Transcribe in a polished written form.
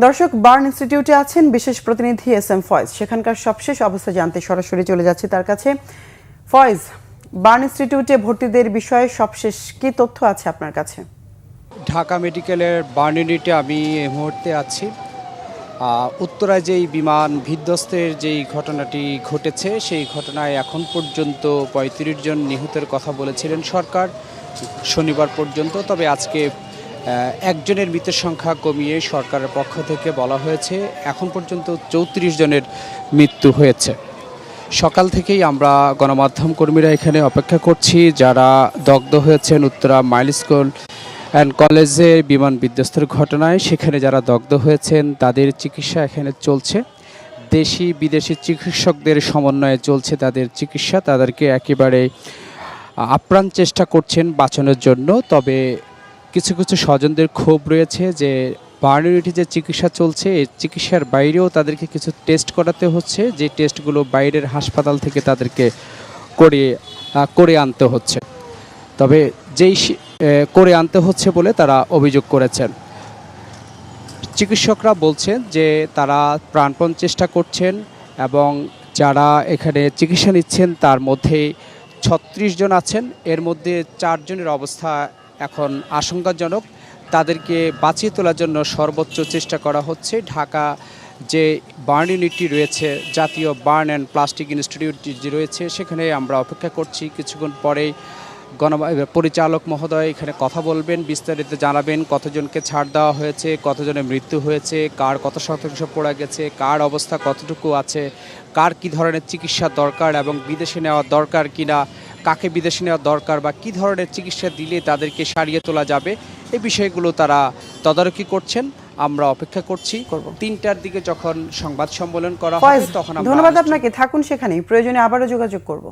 দর্শক, বার্ন ইনস্টিটিউটে আছেন বিশেষ প্রতিনিধি এস.এম. ফয়েজ। সেখানকার সবশেষ অবস্থা জানতে সরাসরি চলে যাচ্ছে তার কাছে। ফয়েজ, বার্ন ইনস্টিটিউটে ভর্তিদের বিষয়ে সবশেষ কি তথ্য আছে আপনার কাছে? ঢাকা মেডিকেলের বার্ন ইউনিটে আমি এই মুহূর্তে আছি। উত্তরায় যেই বিমান বিধ্বস্তের যেই ঘটনাটি ঘটেছে, সেই ঘটনায় এখন পর্যন্ত ৩৫ জন নিহতের কথা বলেছিলেন সরকার শনিবার পর্যন্ত। তবে আজকে একজনের মৃতের সংখ্যা কমিয়ে সরকারের পক্ষ থেকে বলা হয়েছে এখন পর্যন্ত ৩৪ জনের মৃত্যু হয়েছে। সকাল থেকেই আমরা গণমাধ্যম কর্মীরা এখানে অপেক্ষা করছি, যারা দগ্ধ হয়েছেন উত্তরা মাইল স্কুল অ্যান্ড কলেজে বিমান বিধ্বস্তের ঘটনায়। সেখানে যারা দগ্ধ হয়েছেন তাদের চিকিৎসা এখানে চলছে। দেশি বিদেশি চিকিৎসকদের সমন্বয়ে চলছে তাদের চিকিৎসা। তাদেরকে একেবারে আপ্রাণ চেষ্টা করছেন বাঁচানোর জন্য। তবে কিছু কিছু স্বজনদের ক্ষোভ রয়েছে যে বার্ন ইউনিটে যে চিকিৎসা চলছে, এই চিকিৎসার বাইরেও তাদেরকে কিছু টেস্ট করাতে হচ্ছে, যে টেস্টগুলো বাইরের হাসপাতাল থেকে তাদেরকে করে আনতে হচ্ছে। তবে যেই করে আনতে হচ্ছে বলে তারা অভিযোগ করেছেন। চিকিৎসকরা বলছেন যে তারা প্রাণপণ চেষ্টা করছেন এবং যারা এখানে চিকিৎসা নিচ্ছেন তার মধ্যে ৩৬ জন আছেন। এর মধ্যে ৪ জনের অবস্থা এখন আশঙ্কাজনক। তাদেরকে বাঁচিয়ে তোলার জন্য সর্বোচ্চ চেষ্টা করা হচ্ছে। ঢাকা যে বার্ন ইউনিটটি রয়েছে, জাতীয় বার্ন অ্যান্ড প্লাস্টিক ইনস্টিটিউট যে রয়েছে, সেখানে আমরা অপেক্ষা করছি। কিছুক্ষণ পরেই পরিচালক মহোদয় এখানে কথা বলবেন, বিস্তারিত জানাবেন কতজনকে ছাড় দেওয়া হয়েছে, কতজনের মৃত্যু হয়েছে, কার কত শতাংশ পড়ে গেছে, কার অবস্থা কতটুকু আছে, কার কি ধরনের চিকিৎসা দরকার এবং বিদেশে নেওয়া দরকার কিনা, কাকে বিদেশে নেওয়া দরকার বা কী ধরনের চিকিৎসা দিলে তাদেরকে সারিয়ে তোলা যাবে, এই বিষয়গুলো তারা তদারকি করছেন। আমরা অপেক্ষা করছি ৩টার দিকে যখন সংবাদ সম্মেলন করা হবে তখন। ধন্যবাদ আপনাকে, থাকুন সেখানেই, প্রয়োজনে আবারও যোগাযোগ করব।